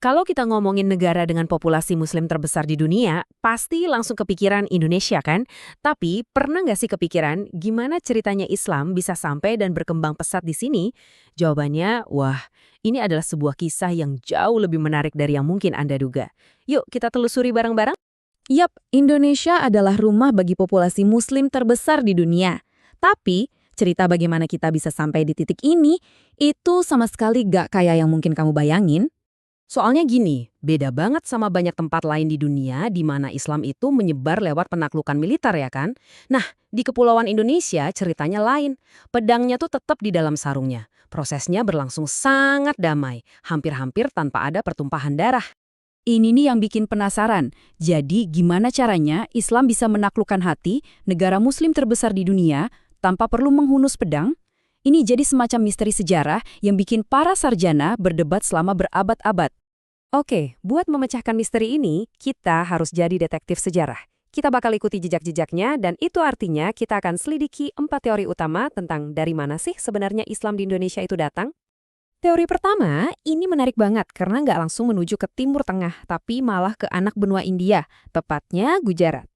Kalau kita ngomongin negara dengan populasi muslim terbesar di dunia, pasti langsung kepikiran Indonesia kan? Tapi pernah nggak sih kepikiran gimana ceritanya Islam bisa sampai dan berkembang pesat di sini? Jawabannya, wah, ini adalah sebuah kisah yang jauh lebih menarik dari yang mungkin Anda duga. Yuk kita telusuri bareng-bareng. Yap, Indonesia adalah rumah bagi populasi muslim terbesar di dunia. Tapi, cerita bagaimana kita bisa sampai di titik ini, itu sama sekali gak kayak yang mungkin kamu bayangin. Soalnya gini, beda banget sama banyak tempat lain di dunia di mana Islam itu menyebar lewat penaklukan militer ya kan? Nah, di Kepulauan Indonesia ceritanya lain. Pedangnya tuh tetap di dalam sarungnya. Prosesnya berlangsung sangat damai, hampir-hampir tanpa ada pertumpahan darah. Ini nih yang bikin penasaran. Jadi, gimana caranya Islam bisa menaklukkan hati negara muslim terbesar di dunia tanpa perlu menghunus pedang? Ini jadi semacam misteri sejarah yang bikin para sarjana berdebat selama berabad-abad. Oke, buat memecahkan misteri ini, kita harus jadi detektif sejarah. Kita bakal ikuti jejak-jejaknya dan itu artinya kita akan selidiki 4 teori utama tentang dari mana sih sebenarnya Islam di Indonesia itu datang. Teori pertama, ini menarik banget karena nggak langsung menuju ke Timur Tengah, tapi malah ke anak benua India, tepatnya Gujarat.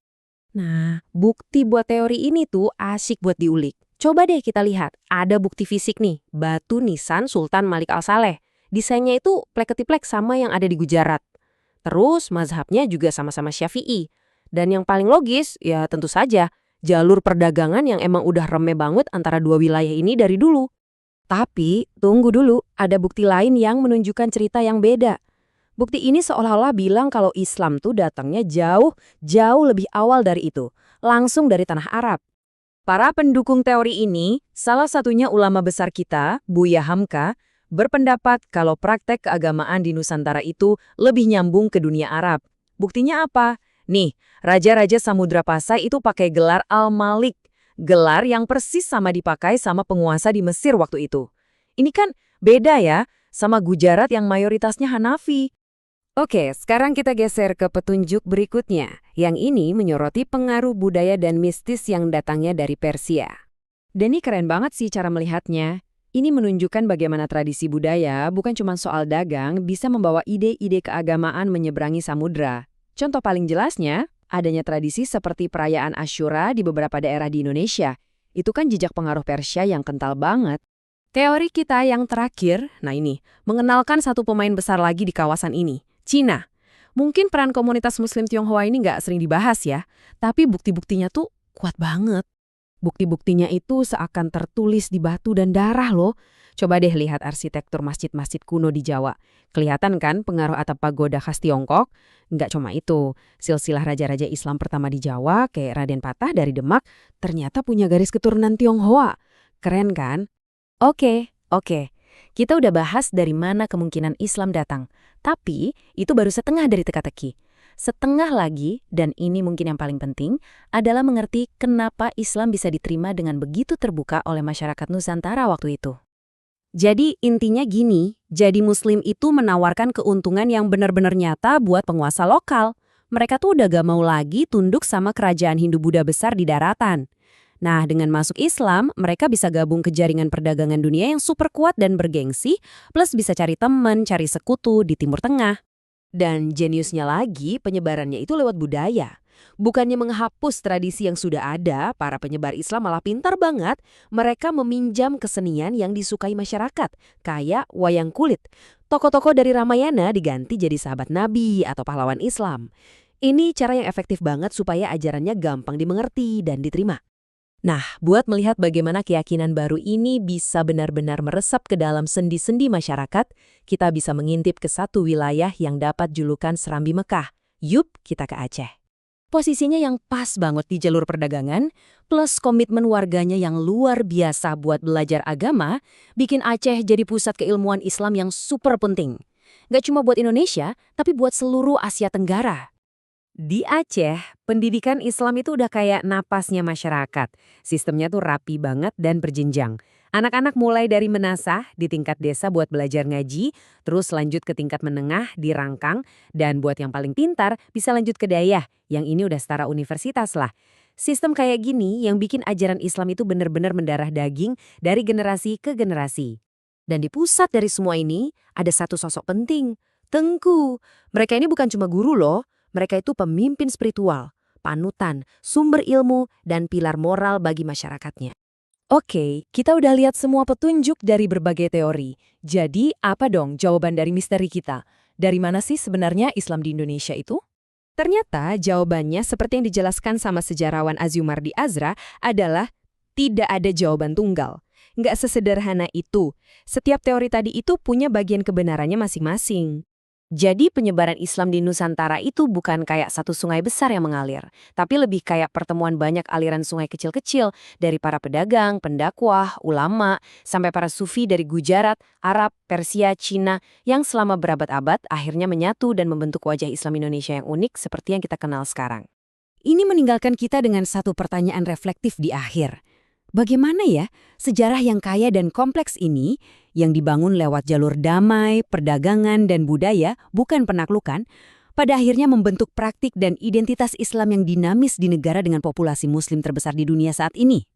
Nah, bukti buat teori ini tuh asyik buat diulik. Coba deh kita lihat, ada bukti fisik nih, batu nisan Sultan Malik Al-Saleh. Desainnya itu plek-ketiplek sama yang ada di Gujarat. Terus mazhabnya juga sama-sama Syafi'i. Dan yang paling logis, ya tentu saja, jalur perdagangan yang emang udah rame banget antara dua wilayah ini dari dulu. Tapi, tunggu dulu, ada bukti lain yang menunjukkan cerita yang beda. Bukti ini seolah-olah bilang kalau Islam tuh datangnya jauh lebih awal dari itu, langsung dari tanah Arab. Para pendukung teori ini, salah satunya ulama besar kita, Buya Hamka, berpendapat kalau praktek keagamaan di Nusantara itu lebih nyambung ke dunia Arab. Buktinya apa? Nih, raja-raja Samudra Pasai itu pakai gelar Al-Malik. Gelar yang persis sama dipakai sama penguasa di Mesir waktu itu. Ini kan beda ya, sama Gujarat yang mayoritasnya Hanafi. Oke, sekarang kita geser ke petunjuk berikutnya. Yang ini menyoroti pengaruh budaya dan mistis yang datangnya dari Persia. Dan ini keren banget sih cara melihatnya. Ini menunjukkan bagaimana tradisi budaya bukan cuma soal dagang bisa membawa ide-ide keagamaan menyeberangi samudra. Contoh paling jelasnya, adanya tradisi seperti perayaan Asyura di beberapa daerah di Indonesia. Itu kan jejak pengaruh Persia yang kental banget. Teori kita yang terakhir, nah ini, mengenalkan satu pemain besar lagi di kawasan ini, Cina. Mungkin peran komunitas Muslim Tionghoa ini nggak sering dibahas ya, tapi bukti-buktinya tuh kuat banget. Bukti-buktinya itu seakan tertulis di batu dan darah loh. Coba deh lihat arsitektur masjid-masjid kuno di Jawa. Kelihatan kan pengaruh atap pagoda khas Tiongkok? Nggak cuma itu, silsilah raja-raja Islam pertama di Jawa, kayak Raden Patah dari Demak, ternyata punya garis keturunan Tionghoa. Keren kan? Oke. Kita udah bahas dari mana kemungkinan Islam datang. Tapi, itu baru setengah dari teka-teki. Setengah lagi, dan ini mungkin yang paling penting, adalah mengerti kenapa Islam bisa diterima dengan begitu terbuka oleh masyarakat Nusantara waktu itu. Jadi intinya gini, jadi Muslim itu menawarkan keuntungan yang benar-benar nyata buat penguasa lokal. Mereka tuh udah gak mau lagi tunduk sama kerajaan Hindu-Buddha besar di daratan. Nah, dengan masuk Islam, mereka bisa gabung ke jaringan perdagangan dunia yang super kuat dan bergengsi, plus bisa cari teman, cari sekutu di Timur Tengah. Dan jeniusnya lagi, penyebarannya itu lewat budaya. Bukannya menghapus tradisi yang sudah ada, para penyebar Islam malah pintar banget. Mereka meminjam kesenian yang disukai masyarakat, kayak wayang kulit. Tokoh-tokoh dari Ramayana diganti jadi sahabat Nabi atau pahlawan Islam. Ini cara yang efektif banget supaya ajarannya gampang dimengerti dan diterima. Nah, buat melihat bagaimana keyakinan baru ini bisa benar-benar meresap ke dalam sendi-sendi masyarakat, kita bisa mengintip ke satu wilayah yang dapat julukan Serambi Mekah. Yup, kita ke Aceh. Posisinya yang pas banget di jalur perdagangan, plus komitmen warganya yang luar biasa buat belajar agama, bikin Aceh jadi pusat keilmuan Islam yang super penting. Gak cuma buat Indonesia, tapi buat seluruh Asia Tenggara. Di Aceh, pendidikan Islam itu udah kayak napasnya masyarakat. Sistemnya tuh rapi banget dan berjenjang. Anak-anak mulai dari menasah di tingkat desa buat belajar ngaji, terus lanjut ke tingkat menengah di Rangkang, dan buat yang paling pintar bisa lanjut ke Dayah, yang ini udah setara universitas lah. Sistem kayak gini yang bikin ajaran Islam itu benar-benar mendarah daging dari generasi ke generasi. Dan di pusat dari semua ini, ada satu sosok penting, Tengku, mereka ini bukan cuma guru loh, mereka itu pemimpin spiritual, panutan, sumber ilmu, dan pilar moral bagi masyarakatnya. Oke, kita udah lihat semua petunjuk dari berbagai teori. Jadi, apa dong jawaban dari misteri kita? Dari mana sih sebenarnya Islam di Indonesia itu? Ternyata jawabannya seperti yang dijelaskan sama sejarawan Azumardi Azra adalah tidak ada jawaban tunggal. Nggak sesederhana itu. Setiap teori tadi itu punya bagian kebenarannya masing-masing. Jadi penyebaran Islam di Nusantara itu bukan kayak satu sungai besar yang mengalir, tapi lebih kayak pertemuan banyak aliran sungai kecil-kecil dari para pedagang, pendakwah, ulama, sampai para sufi dari Gujarat, Arab, Persia, Cina yang selama berabad-abad akhirnya menyatu dan membentuk wajah Islam Indonesia yang unik seperti yang kita kenal sekarang. Ini meninggalkan kita dengan satu pertanyaan reflektif di akhir. Bagaimana ya sejarah yang kaya dan kompleks ini, yang dibangun lewat jalur damai, perdagangan, dan budaya, bukan penaklukan, pada akhirnya membentuk praktik dan identitas Islam yang dinamis di negara dengan populasi Muslim terbesar di dunia saat ini?